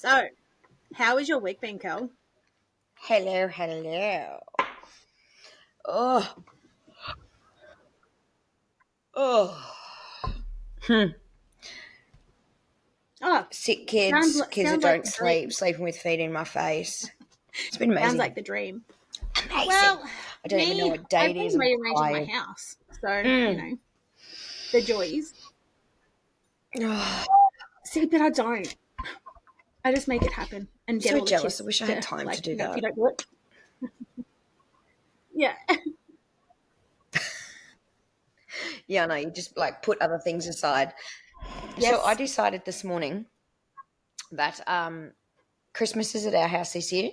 So, how has your week been, Kel? Hello. Oh, oh. Oh, Sick sounds kids, like kids that sounds like don't the sleep, dream. sleeping with feet in my face. It's been Sounds amazing. like the dream. Amazing. Well, I don't even know me, what day I've it is. been I'm rearranging my tired. house, so the joys. Oh, See, but I don't. I just make it happen and get so all the jealous. I kids wish I had to time to do if you that. don't do it. Yeah. Yeah, no, you just like put other things aside. So I Yes. decided this morning that Christmas is at our house this year,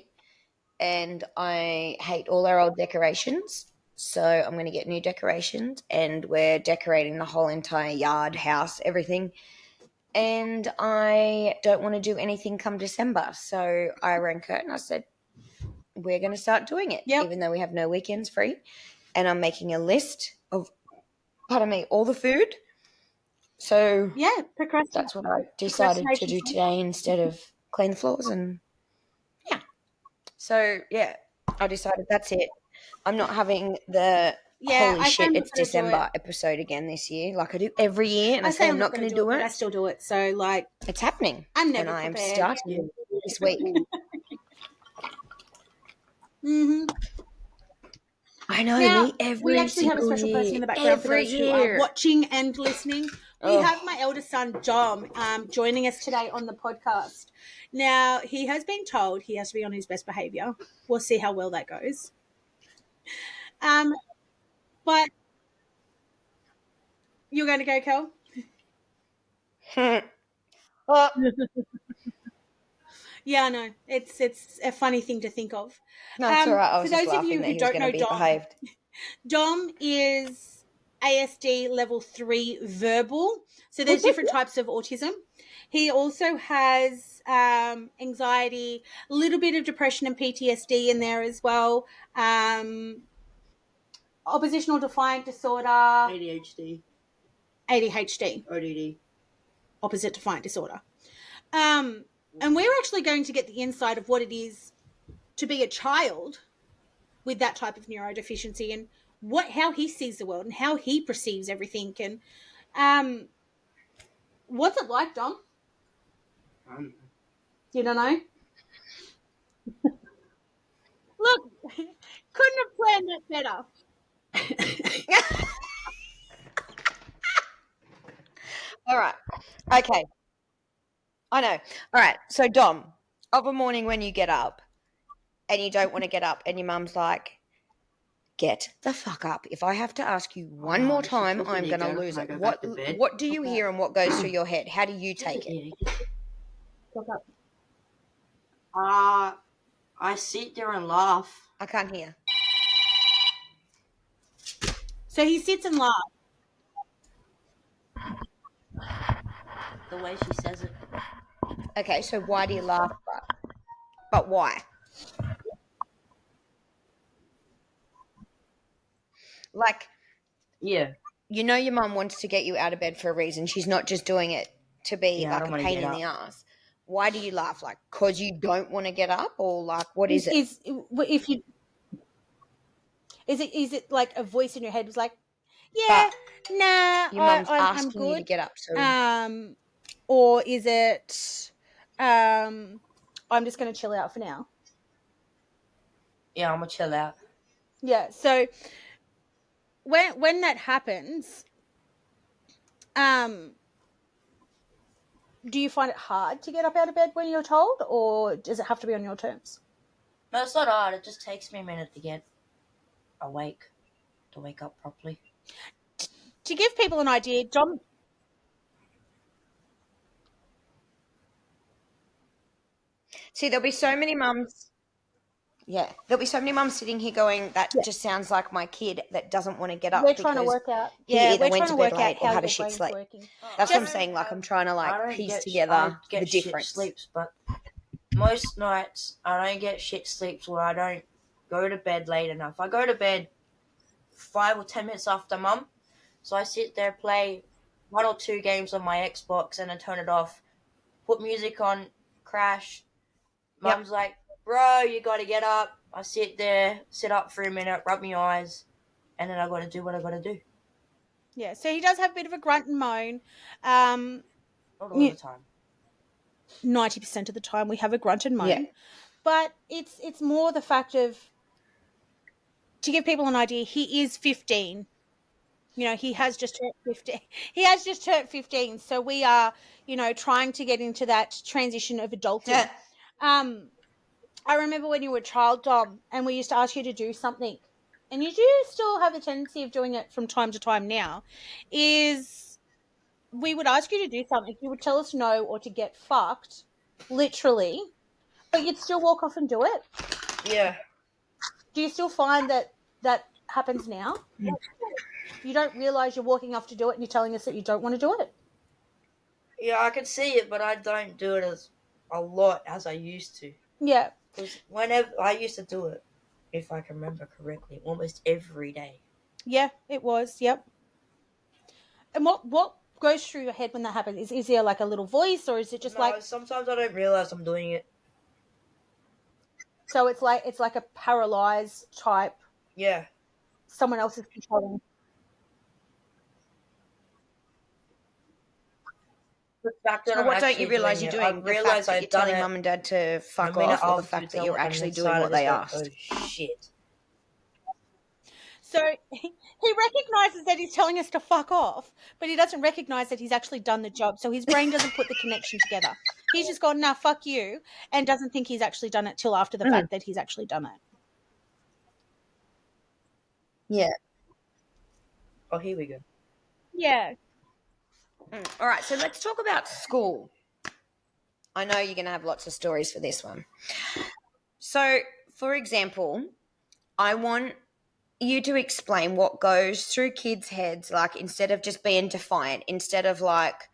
and I hate all our old decorations. So I'm going to get new decorations, and we're decorating the whole entire yard, house, everything. And I don't want to do anything come December. So I rang Kurt and I said, we're going to start doing it, Yep. even though we have no weekends free. And I'm making a list of, all the food. So Yeah. that's what I decided to Procrastination. do today instead of clean the floors. And yeah. So yeah, I decided that's it. I'm not having the Yeah, holy I say shit, I'm not it's going to do it. December episode again this year, like I do every year. And I I say say I'm I'm not not going going to to do it, do but I it. still do it. So, like, It's happening. I'm And never I am prepared. starting this week. Hmm. I know, Now, me we every actually have a single special person year. in the background for Every those who are year. watching and listening. We have Oh, my eldest son, Dom, joining us today on the podcast. Now, he has been told he has to be on his best behavior. We'll see how well that goes. Um, but you're going to go, Kel? oh. Yeah, I know. It's a funny thing to think of. No, it's all right. I For was just those of laughing you that who he was don't going to know be Dom, behaved. Dom is ASD level 3 verbal. So there's different types of autism. He also has anxiety, a little bit of depression and PTSD in there as well. Oppositional defiant disorder, ADHD, ODD. opposite defiant disorder. And we're actually going to get the insight of what it is to be a child with that type of neurodeficiency and how he sees the world and how he perceives everything. And what's it like, Dom? You don't know? Look, couldn't have planned it better. All right. Okay. I know. All right. So, Dom, of a morning when you get up and you don't want to get up, and your mum's like, get the fuck up. If I have to ask you one more time, I'm going to lose it. What do you hear and what goes through your head? How do you take it? I sit there and laugh. I can't hear. So he sits and laughs. The way she says it. Okay, so why do you laugh? But why? Like, Yeah. you know your mum wants to get you out of bed for a reason. She's not just doing it to be Yeah, I like don't a wanna pain get in the up. ass. Why do you laugh? Like, because you don't want to get up? Or like, what is it? If you is it like a voice in your head was like, yeah, But nah, your mum's I'm asking you to good. get up. So, Or is it I'm just going to chill out for now? Yeah, I'm gonna chill out. Yeah. So when that happens, um, do you find it hard to get up out of bed when you're told, or does it have to be on your terms? No, it's not hard. It just takes me a minute to get awake, to wake up properly. To give people an idea, Dom. see, there'll be so many mums. Yeah, there'll be so many mums sitting here going, that Yeah, just sounds like my kid that doesn't want to get we're up trying to because work out. he Yeah, either we're went trying to to bed work out late or how had a your shit brain's sleep. working. That's what I'm Just saying. Like, I'm trying to I like don't piece get together the shit difference. sleeps, but most nights I don't get shit sleeps where I don't go to bed late enough. I go to bed 5 or 10 minutes after mum, so I sit there, play 1 or 2 games on my Xbox, and then turn it off. Put music on, crash. Mum's like, bro, you got to get up. I sit there, sit up for a minute, rub my eyes, and then I got to do what I got to do. Yeah, so he does have a bit of a grunt and moan. Not all Yeah. the time. 90% of the time we have a grunt and moan. Yeah. But it's more the fact of, to give people an idea, he is 15. You know, he has just turned 15. He has just turned 15. So we are, you know, trying to get into that transition of adulting. I remember when you were a child, Dom, and we used to ask you to do something, and you do still have the tendency of doing it from time to time now, is we would ask you to do something, you would tell us no or to get fucked, literally, but you'd still walk off and do it. Yeah. Do you still find that that happens now? You don't realise you're walking off to do it and you're telling us that you don't want to do it? Yeah, I can see it, but I don't do it as a lot as I used to. Yeah. Because whenever I used to do it, if I can remember correctly, almost every day. Yeah, it was. Yep. And what goes through your head when that happens? Is there like a little voice, or is it just like, sometimes I don't realize I'm doing it. so it's like a paralyzed type, Yeah. someone else is controlling? The fact that So I'm what don't actually you realise doing you're it, doing? I The fact realize that I've you're done telling it. mum and dad to fuck A minute off, or the after fact that tell you're them, actually and doing inside I what they just go, asked? Oh shit. So he recognizes that he's telling us to fuck off, but he doesn't recognize that he's actually done the job. So his brain doesn't put the connection together. He's just gone, nah, fuck you, and doesn't think he's actually done it till after the fact that he's actually done it. Yeah. Oh, here we go. Yeah. All right, so let's talk about school. I know you're going to have lots of stories for this one. So, for example, I want you to explain what goes through kids' heads, like, instead of just being defiant, instead of like,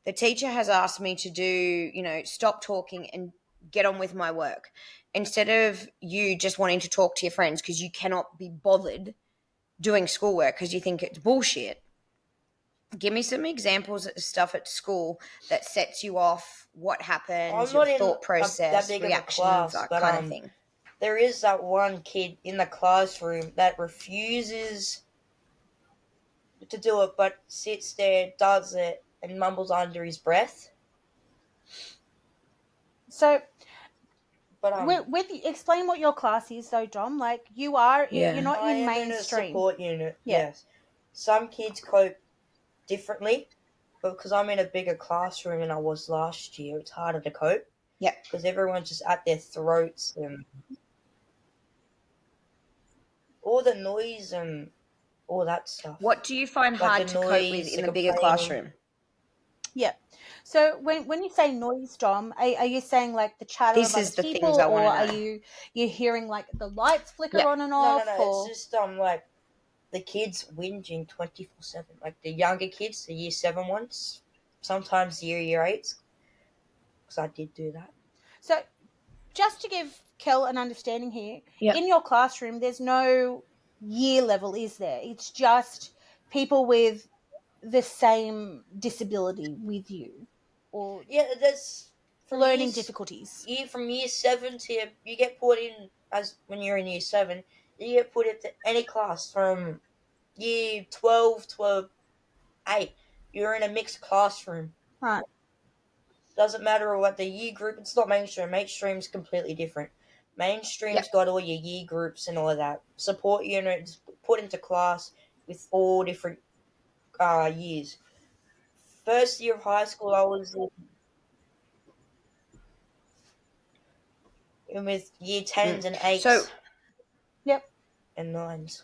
the teacher has asked me to do, you know, stop talking and get on with my work. Instead of you just wanting to talk to your friends because you cannot be bothered doing schoolwork because you think it's bullshit. Give me some examples of stuff at school that sets you off, what happens, I'm your not in thought that process, big of a reactions, class, that but kind of thing. there is that one kid in the classroom that refuses to do it, but sits there, does it, and mumbles under his breath. So But explain what your class is, though, Dom. Like, you're not I in am in a mainstream. support unit. Yeah. Yes, some kids cope differently, but because I'm in a bigger classroom than I was last year, it's harder to cope. Yeah. Because everyone's just at their throats and all the noise and all that stuff. What do you find Like hard the to cope noise, with in the the bigger complaining. classroom? Yeah. So when you say noise, Dom, are you saying like the chatter This of is other the people, things I or wanna are know. you hearing like the lights flicker Yeah. on and No, off? It's just like the kids whinging 24/7. Like the younger kids, the year 7 ones, sometimes the year 8s. Because I did do that. So just to give Kel an understanding here, Yep. in your classroom, there's no year level, is there? It's just people with the same disability with you, or Yeah, there's learning difficulties. From year 7 to you get put in as when you're in year 7, you get put into any class from year 12 to 8. You're in a mixed classroom. Right. Doesn't matter what the year group. It's not mainstream. Mainstream's completely different. Mainstream's got all your year groups and all of that. Support units put into class with all different years. First year of high school, I was in with year 10s and 8s. So, Yep. And 9s.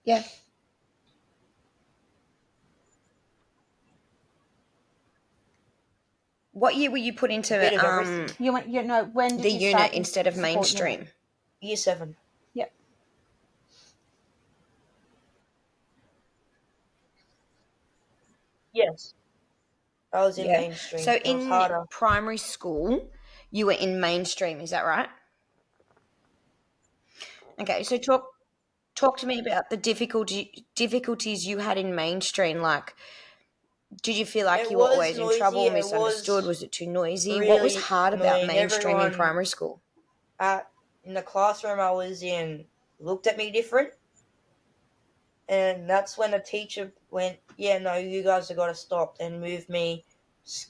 Yeah. What year were you put into A bit of everything. When did the you unit start instead of support mainstream? unit? Year 7. Yep. Yes. I was in mainstream. So It was in harder. primary school, you were in mainstream, is that right? Okay, so talk to me about the difficulties you had in mainstream. Like, Did you feel like It you were was always in noisy, trouble, it misunderstood? was Was it too noisy? What was really hard about annoying. mainstream in Everyone primary school? in the classroom I was in looked at me different, and that's when the teacher went, "Yeah, no, you guys have got to stop," and moved me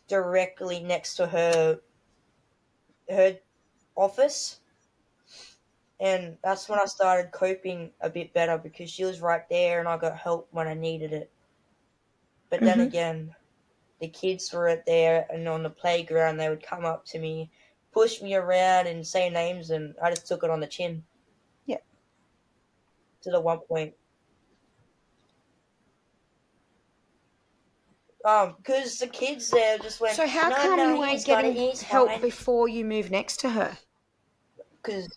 directly next to her office. And that's when I started coping a bit better because she was right there and I got help when I needed it. But then Mm-hmm. again, the kids were there and on the playground they would come up to me, push me around and say names, and I just took it on the chin. Yeah. To the one point. Because the kids there just went, So how no, come no, you weren't he's got it, getting he's help fine. before you moved next to her? Because,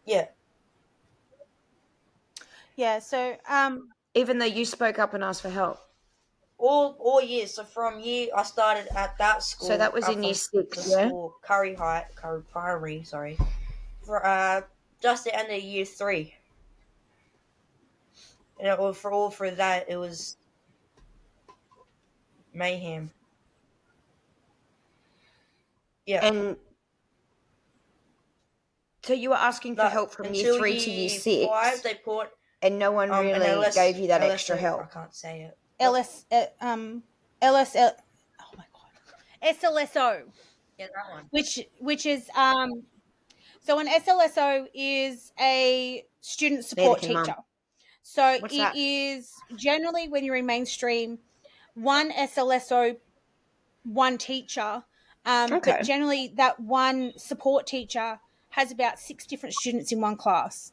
yeah. Yeah. So Even though you spoke up and asked for help. All years. So from year I started at that school. So that was in year from 6, the yeah? school Curry Primary. Sorry, for just the end of year 3, and it was for all through that it was mayhem. Yeah, And so you were asking for no, help from year until 3 to year year 5 6, they put and no one an really gave you that extra I help. can't say it. LS LSL. Oh my god, SLSO, Yeah, that one. which is so an SLSO is a student support Neither can teacher. Mum. So What's it that? is generally when you're in mainstream, one SLSO, one teacher, Okay. but generally that one support teacher has about 6 different students in one class.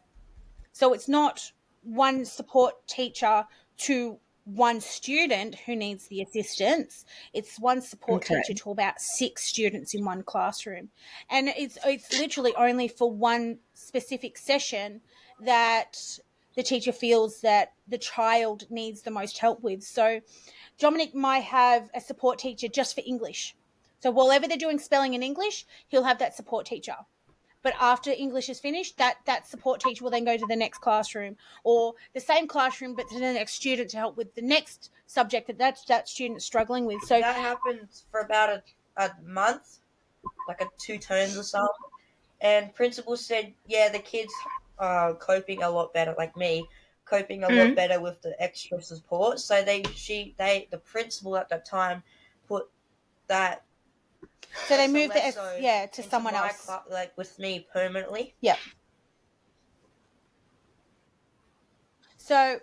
So it's not one support teacher to one student who needs the assistance. It's one support Okay. teacher to about 6 students in one classroom. And it's literally only for one specific session that the teacher feels that the child needs the most help with. So Dominic might have a support teacher just for English. So whenever they're doing spelling in English, he'll have that support teacher. But after English is finished, that support teacher will then go to the next classroom, or the same classroom but to the next student to help with the next subject that student is struggling with. So that happened for about a month, like 2 turns or so. And principal said, yeah, the kids are coping a lot better, like me, coping a lot better with the extra support. So the principal at that time put that. So they moved the SLSO to into someone my else. like with me permanently. Yeah. So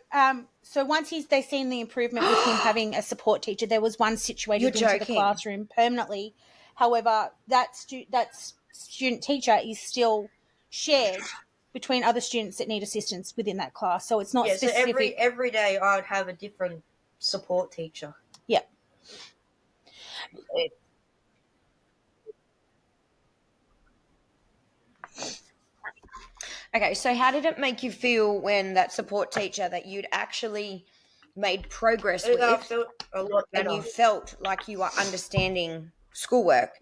so once they seen the improvement with him having a support teacher, there was one situated You're into the joking. classroom permanently. However, that student teacher is still shared between other students that need assistance within that class. So it's not Yeah, specific. so every day I would have a different support teacher. Yeah. Okay, so how did it make you feel when that support teacher that you'd actually made progress I with, felt a lot better. and you felt like you were understanding schoolwork?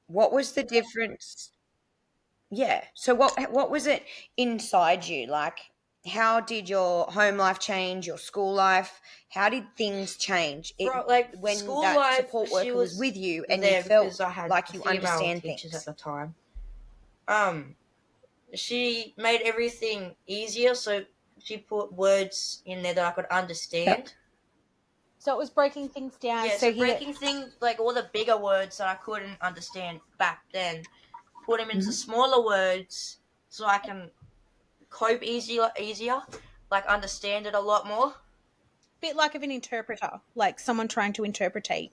What was the difference? Yeah. So what was it inside you? Like, how did your home life change, your school life? How did things change when school that life, support she worker was with you and you there felt because I had like you female understand teachers things? at the time. She made everything easier, so she put words in there that I could understand. Yep. So it was breaking things down. Yeah, so breaking things, like all the bigger words that I couldn't understand back then, put them into smaller words so I can cope easier, like understand it a lot more. Bit like of an interpreter, like someone trying to interpretate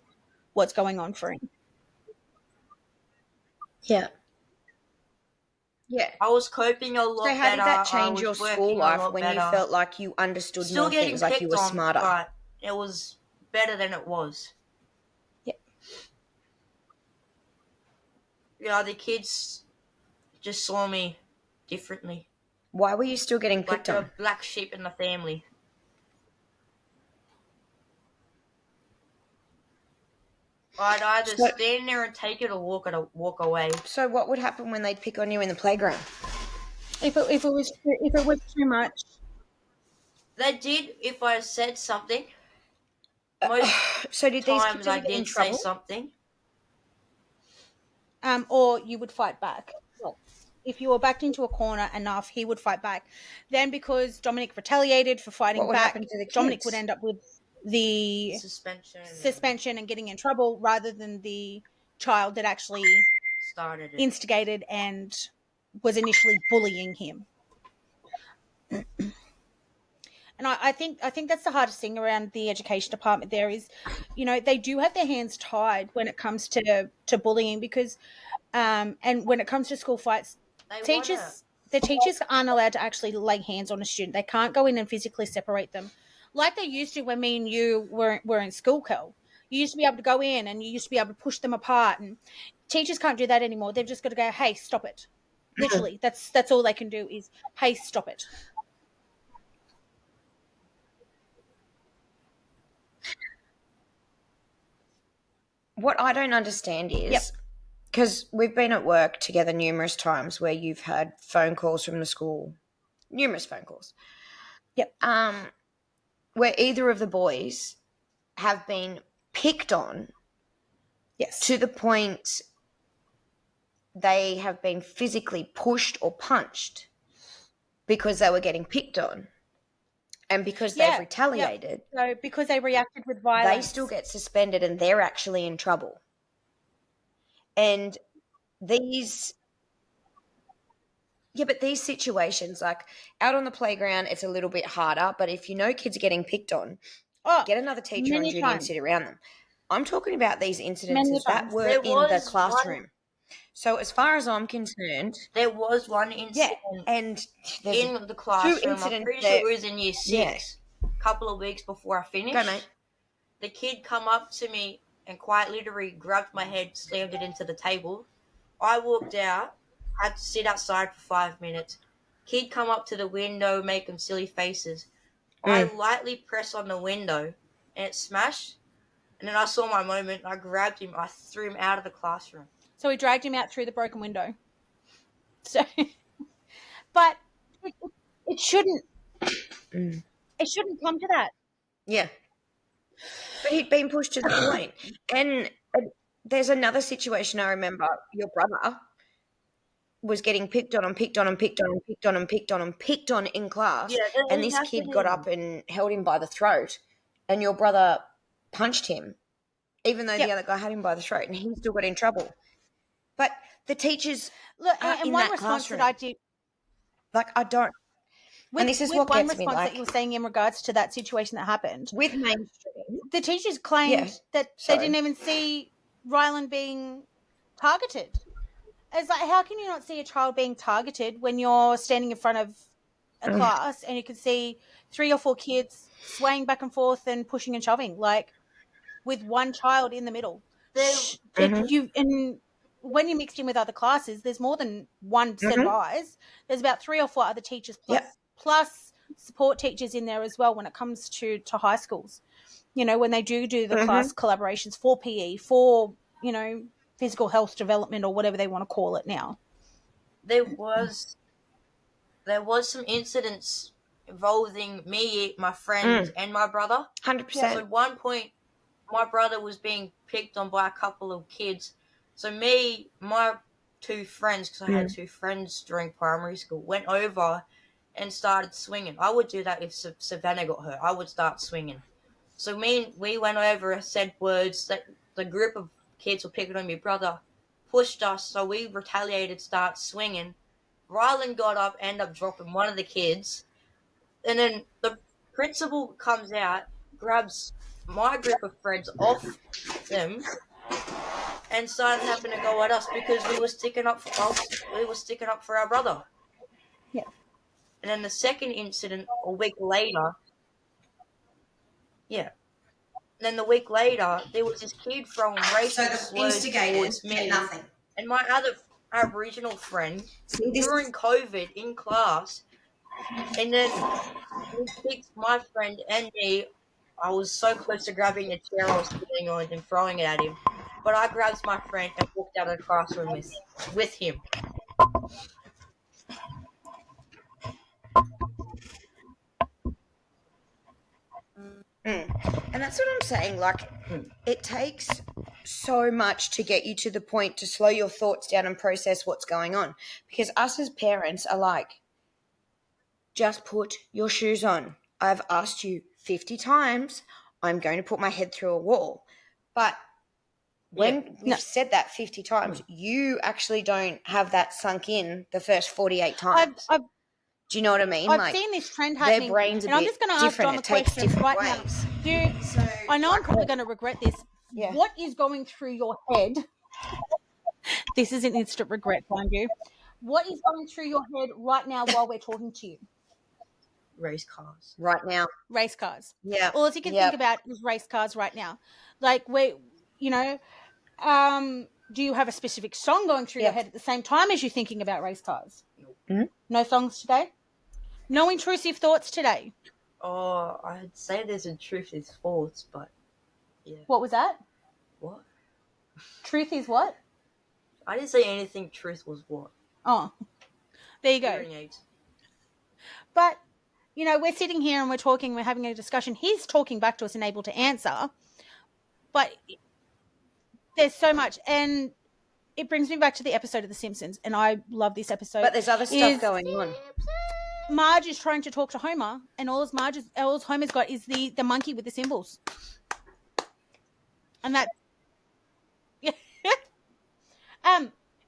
what's going on for him. Yeah. Yeah. I was coping a lot So how better. did that change I your was school working a life lot when better. you felt like you understood Still more getting things, like you picked were on, smarter? but it was better than it was. Yep. Yeah, the kids just saw me differently. Why were you still getting picked Like on? a black sheep in the family. I'd either stand there and take it or walk away. So what would happen when they'd pick on you in the playground? If it was too much, They did if I said something. Most So did these times kids I ever get in didn't say trouble? something. Or you would fight back. Well, if you were backed into a corner enough, he would fight back. Then, because Dominic retaliated for What fighting would back, happen to the Dominic would kids? end up with the Suspension suspension and getting in trouble rather than the child that actually started it. instigated and was initially bullying him. And I think that's the hardest thing around the education department. There is, they do have their hands tied when it comes to bullying, because and when it comes to school fights, They wanna. the teachers aren't allowed to actually lay hands on a student. They can't go in and physically separate them like they used to when me and you were in school, Kel. You used to be able to go in and you used to be able to push them apart, and teachers can't do that anymore. They've just got to go, hey, stop it. Literally, that's all they can do is, hey, stop it. What I don't understand is, because we've been at work together numerous times where you've had phone calls from the school, numerous phone calls, Yep. where either of the boys have been picked on Yes. to the point they have been physically pushed or punched because they were getting picked on. And because they've retaliated, So because they reacted with they violence, still get suspended and they're actually in trouble. And these situations, like out on the playground, it's a little bit harder. But if you know kids are getting picked on, get another teacher on many duty times. and sit around them. I'm talking about these Many incidences that times. were There in the was classroom. So as far as I'm concerned, There was one incident and there's in the classroom. I'm incidents pretty sure it was in year 6. Yeah. A couple of weeks before I finished. Go, mate. The kid come up to me and quite literally grabbed my head, slammed it into the table. I walked out, had to sit outside for 5 minutes. Kid come up to the window, making silly faces. I lightly pressed on the window and it smashed. And then I saw my moment. I grabbed him. I threw him out of the classroom. So we dragged him out through the broken window. So, but it shouldn't. It shouldn't come to that. Yeah. But he'd been pushed to the point. And there's another situation I remember. Your brother was getting picked on and picked on and picked on and picked on and picked on and picked on in class. Yeah, that And was this kid got up happening. and held him by the throat. And your brother punched him, even though the other guy had him by the throat, and he still got in trouble. But the teachers Look, are and in one that response classroom. that I did, Like, I don't. And this is what one gets me, response like, that you were saying in regards to that situation that happened, with mainstream. the teachers claimed that sorry. they didn't even see Rylan being targeted. It's like, how can you not see a child being targeted when you're standing in front of a class and you can see 3 or 4 kids swaying back and forth and pushing and shoving, like with one child in the middle? And when you mixed in with other classes, there's more than one set of eyes. There's about 3 or 4 other teachers plus support teachers in there as well when it comes to high schools. When they do the class collaborations for PE, for, physical health development or whatever they want to call it now. There was some incidents involving me, my friend, and my brother. 100%. So at one point, my brother was being picked on by a couple of kids. So me, my 2 friends, because I had 2 friends during primary school, went over and started swinging. I would do that if Savannah got hurt. I would start swinging. So we went over and said words that the group of kids were picking on my brother, pushed us, so we retaliated, start swinging. Rylan got up, ended up dropping one of the kids, and then the principal comes out, grabs my group of friends off them, and started having to go at us because we were sticking up for us. We were sticking up for our brother. Yeah. And then the second incident, a week later, there was this kid throwing racist slurs towards me and my other Aboriginal friend during COVID in class. And then he kicked my friend and me. I was so close to grabbing the chair I was sitting on and throwing it at him. But I grabbed my friend and walked out of the classroom with him. that's what I'm saying. Like, it takes so much to get you to the point to slow your thoughts down and process what's going on. Because us as parents are like, just put your shoes on. I've asked you 50 times. I'm going to put my head through a wall. But when we've said that 50 times, you actually don't have that sunk in the first 48 times. Do you know what I mean? I've seen this trend happening. Their brain's a and I'm bit just going to ask John different. a It takes question different right ways. now. So, I know I'm probably going to regret this. Yeah. What is going through your head? This is an instant regret, mind you. What is going through your head right now while we're talking to you? Race cars. Right now. Race cars. Yeah. All you can think about is race cars right now. Like, you know, do you have a specific song going through your head at the same time as you're thinking about race cars? Mm-hmm. No songs today? No intrusive thoughts today? Oh, I'd say there's intrusive thoughts, but yeah. What was that? What? Truth is what? I didn't say anything. Truth was what? Oh, there you go. Hearing aids. But, you know, we're sitting here and we're talking, we're having a discussion. He's talking back to us and able to answer. But there's so much. And it brings me back to the episode of The Simpsons. And I love this episode. But there's other stuff going on. Marge is trying to talk to Homer. And all Homer's got is the monkey with the symbols. And that...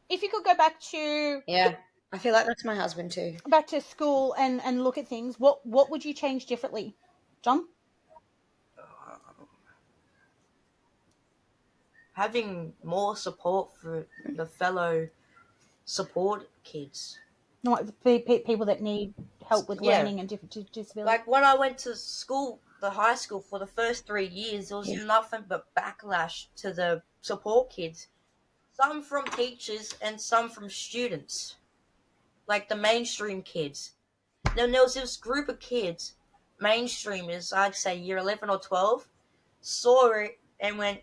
if you could go back to... Yeah. I feel like that's my husband too. Back to school and look at things, what would you change differently, John? Having more support for the fellow support kids. Not people that need help with learning and different disabilities. Like when I went to school, the high school, for the first 3 years, there was nothing but backlash to the support kids. Some from teachers and some from students. Like the mainstream kids. Then there was this group of kids, mainstreamers, I'd say year 11 or 12, saw it and went,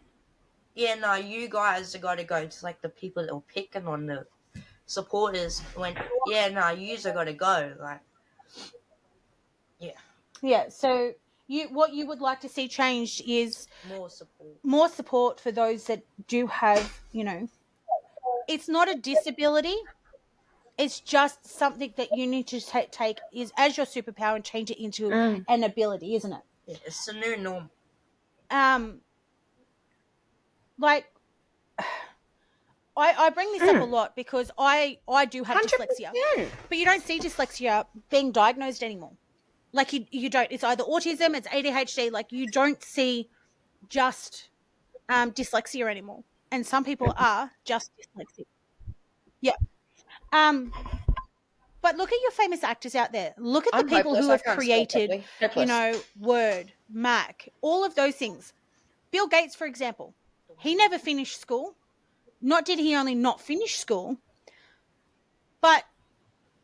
yeah, no, you guys have got to go. To like the people that were picking on the supporters went, yeah, no, you's have got to go. Like, yeah. Yeah, so what you would like to see changed is more support for those that do have, you know, it's not a disability. It's just something that you need to take is as your superpower and change it into an ability, isn't it? Yeah, it's a new norm. Like, I bring this up a lot because I do have 100%. Dyslexia, but you don't see dyslexia being diagnosed anymore. Like you don't. It's either autism, it's ADHD. Like you don't see just dyslexia anymore, and some people are just dyslexic. Yeah. But look at your famous actors out there. Look at the people who have created, you know, Word, Mac, all of those things. Bill Gates, for example, he never finished school. Not did he only not finish school, but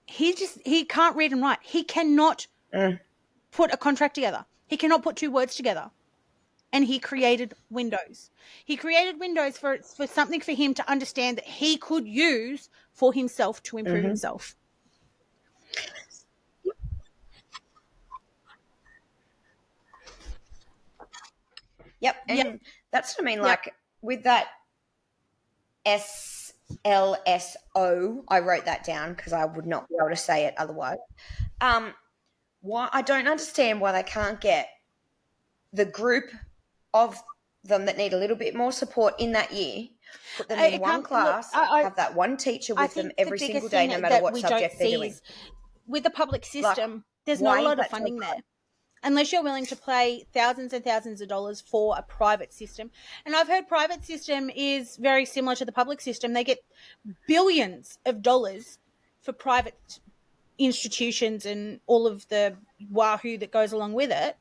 he can't read and write. He cannot put a contract together. He cannot put two words together. And he created Windows. He created Windows for something for him to understand that he could use for himself to improve himself. Yep. And that's what I mean. Like with that SLSO, I wrote that down because I would not be able to say it otherwise. Why I don't understand why they can't get the group of them that need a little bit more support in that year, put them in one class, have that one teacher with them every single day, no matter what subject they're doing. With the public system, there's not a lot of funding there. Unless you're willing to pay thousands and thousands of dollars for a private system. And I've heard private system is very similar to the public system. They get billions of dollars for private institutions and all of the wahoo that goes along with it.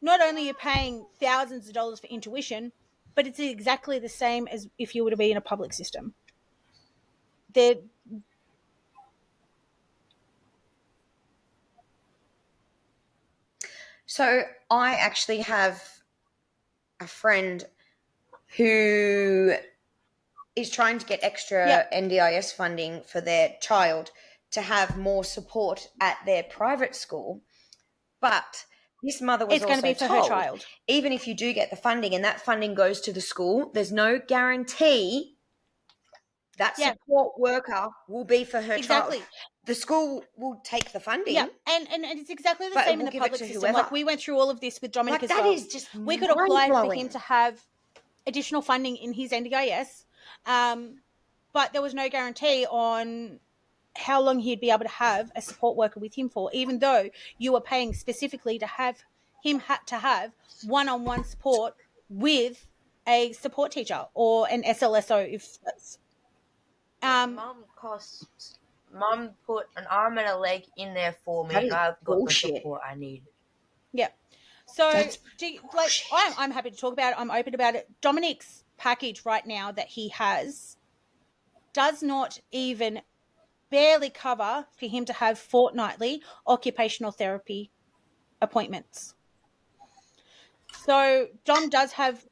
Not only are you paying thousands of dollars for intuition, but it's exactly the same as if you were to be in a public system. So I actually have a friend who is trying to get extra NDIS funding for their child to have more support at their private school, but this mother was It's going to also be for her told, child. even if you do get the funding and that funding goes to the school, there's no guarantee that Yeah. support worker will be for her Exactly. child. The school will take the funding. Yeah, and it's exactly the But it same in will the give it public to system. whoever. Like, we went through all of this with Dominic Like, as that well. is just We could apply for mind-blowing. him to have additional funding in his NDIS, but there was no guarantee on how long he'd be able to have a support worker with him for, even though you were paying specifically to have him to have one-on-one support with a support teacher or an SLSO. If that's Mum put an arm and a leg in there for me, That and is I've got bullshit. the support I need. Yeah. So, That's I'm happy to talk about it. I'm open about it. Dominic's package right now that he has does not even barely cover for him to have fortnightly occupational therapy appointments. So Dom does have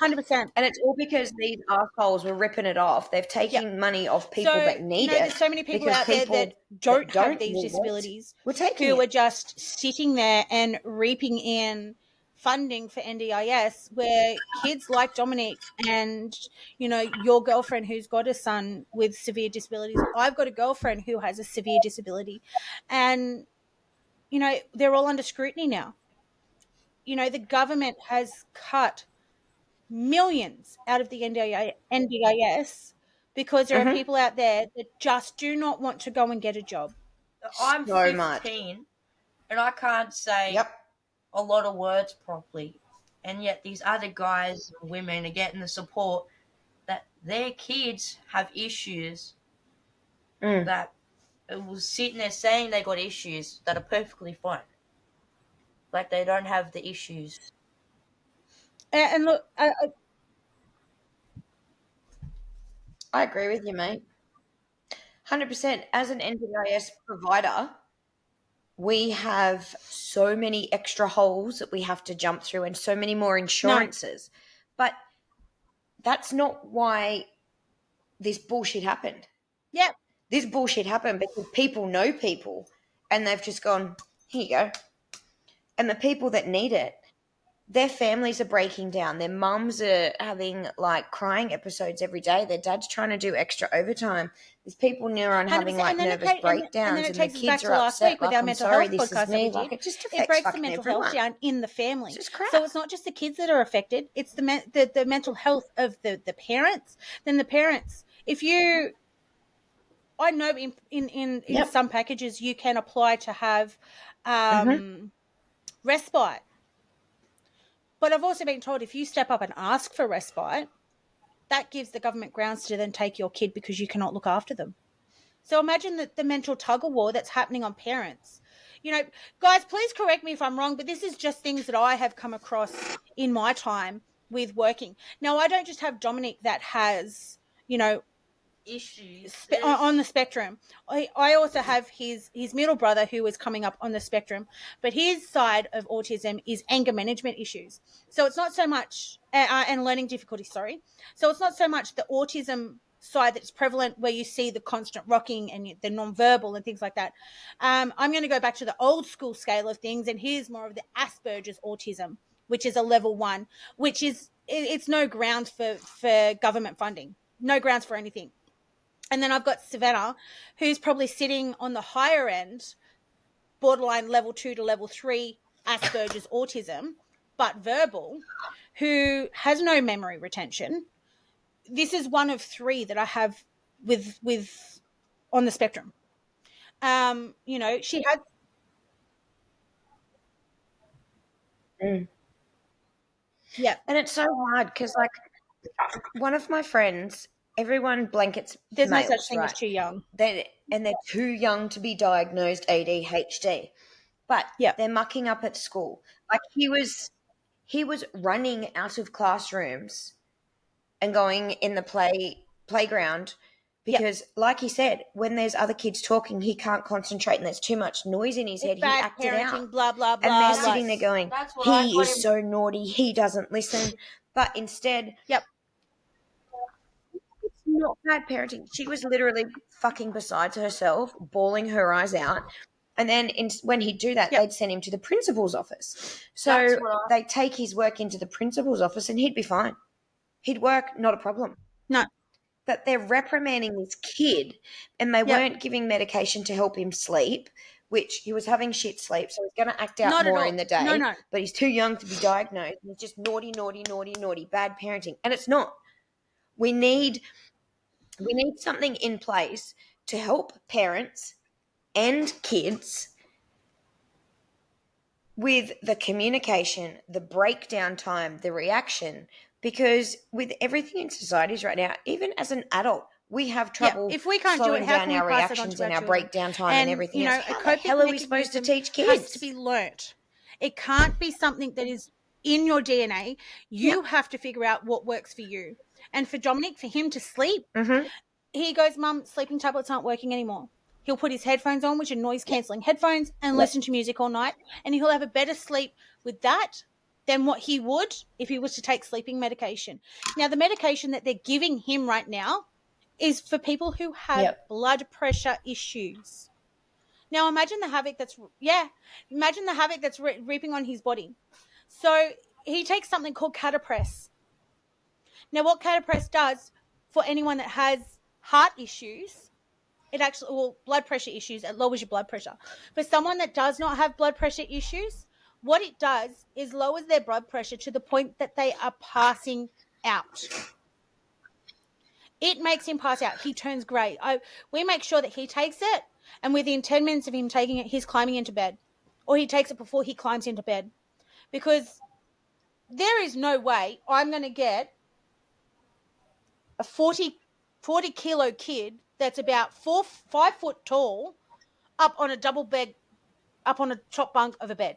100%. And it's all because these assholes were ripping it off. They've taken money off people that need it. There's so many people because out there people that don't have don't these want it, disabilities we're taking who it. are just sitting there and reaping in funding for NDIS, where kids like Dominic and, your girlfriend who's got a son with severe disabilities. I've got a girlfriend who has a severe disability, and, they're all under scrutiny now. The government has cut millions out of the NDIS because there are people out there that just do not want to go and get a job. I'm So 15, much. and I can't say Yep. a lot of words properly, and yet these other guys and women are getting the support that their kids have issues that was sitting there saying they got issues that are perfectly fine. Like, they don't have the issues. And look, I agree with you, mate. 100%. As an NDIS provider, we have so many extra holes that we have to jump through and so many more insurances. But that's not why this bullshit happened. yeah, This bullshit happened because people know people and they've just gone, here you go. And the people that need it, their families are breaking down. Their mums are having crying episodes every day. Their dad's trying to do extra overtime. There's people near on having 100%. nervous breakdowns, and their kids are upset. With our I'm mental sorry, health this podcast is me. that we did. It just It affects breaks the fucking mental everyone. health down in the family. It's just crap. So it's not just the kids that are affected; it's the mental health of the parents. Then the parents, I know in some packages you can apply to have respite. But I've also been told if you step up and ask for respite, that gives the government grounds to then take your kid because you cannot look after them. So imagine the mental tug-of-war that's happening on parents. Guys, please correct me if I'm wrong, but this is just things that I have come across in my time with working. Now, I don't just have Dominic that has, Issues on the spectrum. I also have his middle brother who is coming up on the spectrum, but his side of autism is anger management issues. So it's not so much and learning difficulties. Sorry, so it's not so much the autism side that's prevalent where you see the constant rocking and the nonverbal and things like that. I'm going to go back to the old school scale of things, and here's more of the Asperger's autism, which is a level 1, which is it's no grounds for government funding, no grounds for anything. And then I've got Savannah, who's probably sitting on the higher end, borderline level 2 to level 3 Asperger's autism, but verbal, who has no memory retention. This is one of 3 that I have with on the spectrum. She had. Yeah. And it's so hard because, one of my friends, everyone blankets There's males, no such thing right? as too young. They're too young to be diagnosed ADHD. But they're mucking up at school. He was running out of classrooms and going in the playground because, like he said, when there's other kids talking, he can't concentrate and there's too much noise in his head. He acted out. Blah, blah, blah. And they're sitting there going, he is so naughty, he doesn't listen. But instead, it's not bad parenting. She was literally fucking beside herself, bawling her eyes out. And then when he'd do that, Yep. they'd send him to the principal's office. That's So what I- they'd take his work into the principal's office and he'd be fine. He'd work, not a problem. No. But they're reprimanding this kid and they Yep. weren't giving medication to help him sleep, which he was having shit sleep. So he's going to act out Not at more all. in the day. No. But he's too young to be diagnosed. He's just naughty, bad parenting. And it's not. We need something in place to help parents and kids with the communication, the breakdown time, the reaction, because with everything in societies right now, even as an adult, we have trouble if we can't do slowing it, how down can we our pass it on reactions to and our our children? breakdown time and everything you know, else. a How the coping hell are we supposed to mechanism teach kids? has to be learnt. It can't be something that is in your DNA. You have to figure out what works for you. And for Dominic, for him to sleep, Mhm. he goes, Mum, sleeping tablets aren't working anymore. He'll put his headphones on, which are noise-cancelling headphones, and listen to music all night. And he'll have a better sleep with that than what he would if he was to take sleeping medication. Now, the medication that they're giving him right now is for people who have blood pressure issues. Now, imagine the havoc that's reaping on his body. So he takes something called Catapress. Now, what Catapress does for anyone that has heart issues, blood pressure issues, it lowers your blood pressure. For someone that does not have blood pressure issues, what it does is lowers their blood pressure to the point that they are passing out. It makes him pass out. He turns grey. We make sure that he takes it, and within 10 minutes of him taking it, he's climbing into bed. Or he takes it before he climbs into bed. Because there is no way I'm going to get a 40 kilo kid that's about 5 foot tall up on a double bed, up on a top bunk of a bed.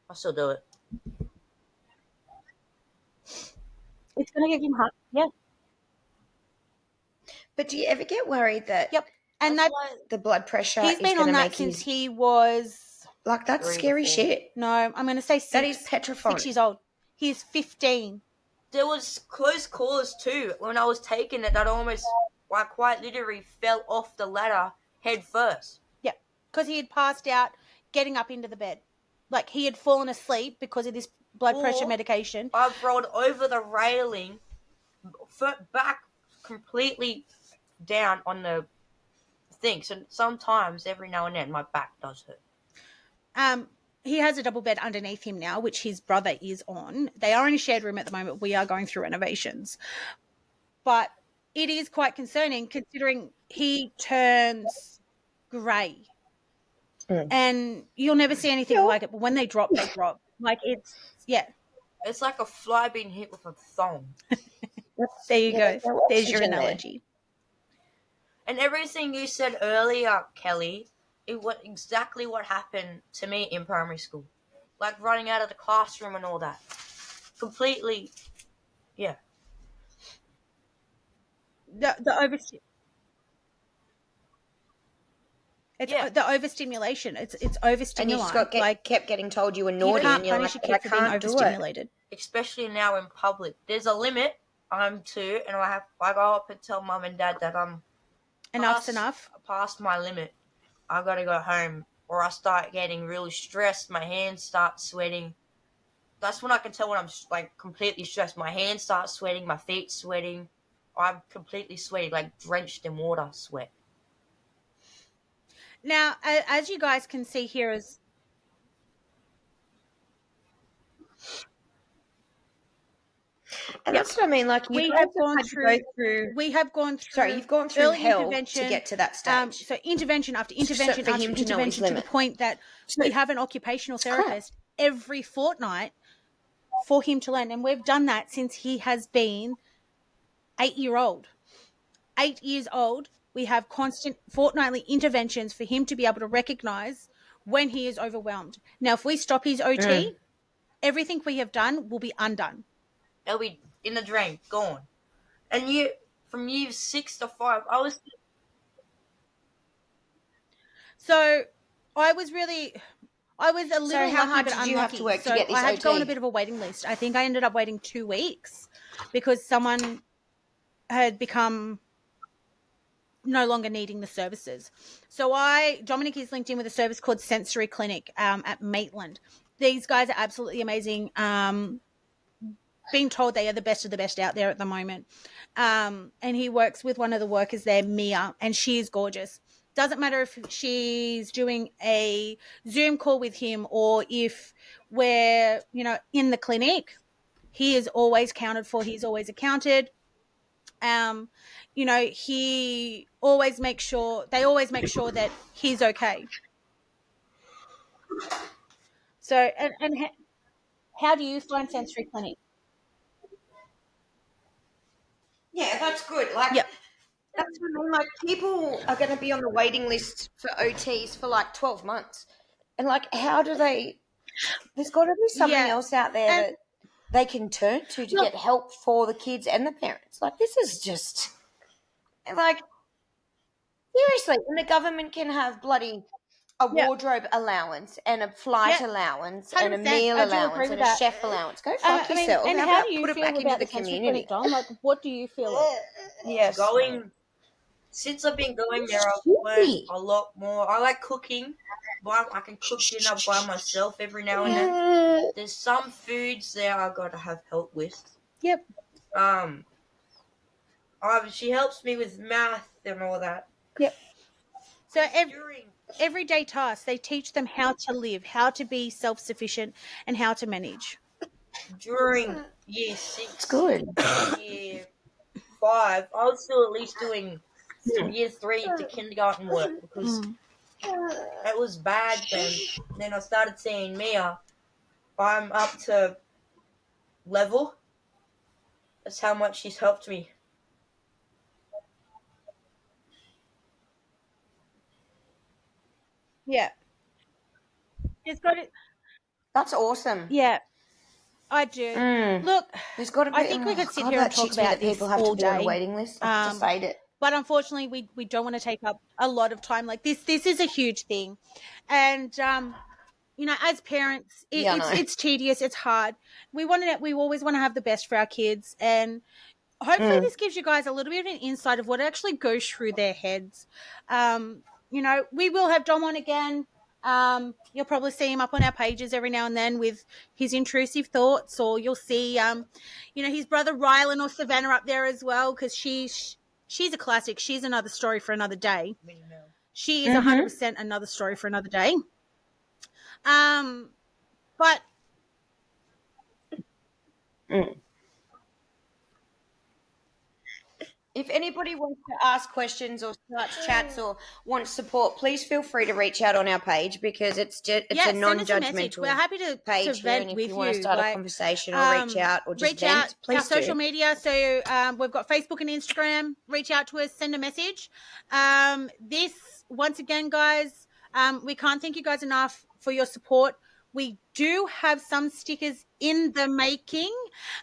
I'll still do it. It's going to give him heart. Yeah. But do you ever get worried that And the blood pressure he's is been going on to that make since his... he was... Like, that's 3 to scary 4. shit. No, I'm going to say 6. That is petrifying. 6 years old. He's 15. There was close calls too. When I was taking it, that almost, quite literally fell off the ladder head first. Yeah, because he had passed out getting up into the bed. Like, he had fallen asleep because of this blood pressure medication. I've rolled over the railing, foot back completely down on the thing. So sometimes, every now and then, my back does hurt. He has a double bed underneath him now, which his brother is on. They are in a shared room at the moment. We are going through renovations. But it is quite concerning considering he turns grey. And you'll never see anything like it. But when they drop, they drop. Like, it's, It's like a fly being hit with a thong. There you go. There's your analogy. And everything you said earlier, Kelly, it was exactly what happened to me in primary school. Like running out of the classroom and all that. Completely, yeah. The overstimulation. It's overstimulation. And you just kept getting told you were naughty. You can't and you're punish like, a kid for being I can't do it. overstimulated. Especially now in public. There's a limit. I'm 2, and I go up and tell mum and dad that I'm Enough's enough. Past my limit. I gotta go home, or I start getting really stressed. My hands start sweating. That's when I can tell when I'm like completely stressed. My hands start sweating, my feet sweating. I'm completely sweaty, like drenched in water sweat. Now, as you guys can see here, is and that's what I mean. Like, we have gone through. We have gone through. Sorry, you've gone through hell to intervention get to that stage. So intervention after intervention for after him to know his intervention to the limit. point that we have an occupational therapist every fortnight for him to learn, and we've done that since he has been 8-year-old. 8 years old. We have constant fortnightly interventions for him to be able to recognize when he is overwhelmed. Now, if we stop his OT, everything we have done will be undone. It'll be in the drain, gone. And from years 6 to 5, I was... So, I was a little how lucky hard but did unlucky. you have to work to so get this I had to go on OT? a bit of a waiting list. I think I ended up waiting 2 weeks because someone had become no longer needing the services. So Dominic is linked in with a service called Sensory Clinic at Maitland. These guys are absolutely amazing. Being told they are the best of the best out there at the moment. And he works with one of the workers there, Mia, and she is gorgeous. Doesn't matter if she's doing a Zoom call with him or if we're, in the clinic, he is always counted for. He's always accounted. He always makes sure, they always make sure that he's okay. So, and how do you find Sensory Clinic? Yeah, that's good. Like, Yep. that's what I mean. Like, people are going to be on the waiting list for OTs for like 12 months. And like, how do they, there's got to be something else out there that they can turn to get help for the kids and the parents. Like, this is just, like, seriously, and the government can have bloody a wardrobe allowance and a flight allowance and a 100%. meal I do allowance agree and with a that. chef allowance. Go fuck yourself. And how how about do you put it feel back into about the the Sensory community? Clinic, Dom? Like, what do you feel like? Yes. Since I've been going there, I've learned a lot more. I like cooking. I can cook dinner by myself every now and then. There's some foods there I gotta have help with. Yep. She helps me with math and all that. Yep. So everyday tasks, they teach them how to live, how to be self-sufficient, and how to manage. During year 6, good. Year 5, I was still at least doing from year 3 to kindergarten work because it was bad then. Then I started seeing Mia. I'm up to level. That's how much she's helped me. Yeah. It's got it. That's awesome. Yeah, I do. Look, there's got to be. I think we could sit here and talk about this people have all to be on day. a waiting list. I just hate it. But unfortunately, we don't want to take up a lot of time. Like this is a huge thing, and as parents, it's tedious, it's hard. We always want to have the best for our kids, and hopefully this gives you guys a little bit of an insight of what actually goes through their heads. We will have Dom on again. You'll probably see him up on our pages every now and then with his intrusive thoughts, or you'll see, his brother Rylan or Savannah up there as well, because she's a classic. She's another story for another day. She is 100% another story for another day. But if anybody wants to ask questions or start chats or wants support, please feel free to reach out on our page because it's a non-judgmental We're happy to page vent here, and with if you want to start a conversation or reach out or just vent, please our social media. So we've got Facebook and Instagram. Reach out to us, send a message. This, once again, guys, we can't thank you guys enough for your support. We do have some stickers in the making,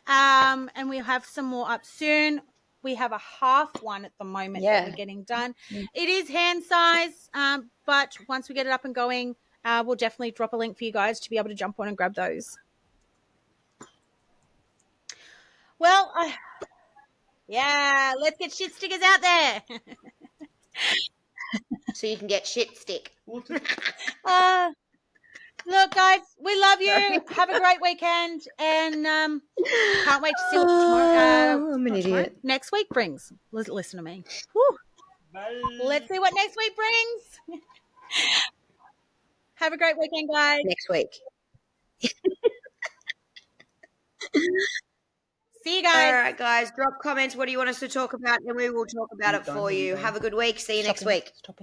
and we'll have some more up soon. We have a half one at the moment that we're getting done. It is hand size, but once we get it up and going, we'll definitely drop a link for you guys to be able to jump on and grab those. Well, let's get shit stickers out there. So you can get shit stick. Look, guys, we love you. Have a great weekend, and can't wait to see what tomorrow. I'm an idiot. Next week brings. Listen to me. Whew. Let's see what next week brings. Have a great weekend, guys. Next week. See you guys. All right, guys. Drop comments. What do you want us to talk about? And we will talk about it for you. Have a good week. See you next week. Stop.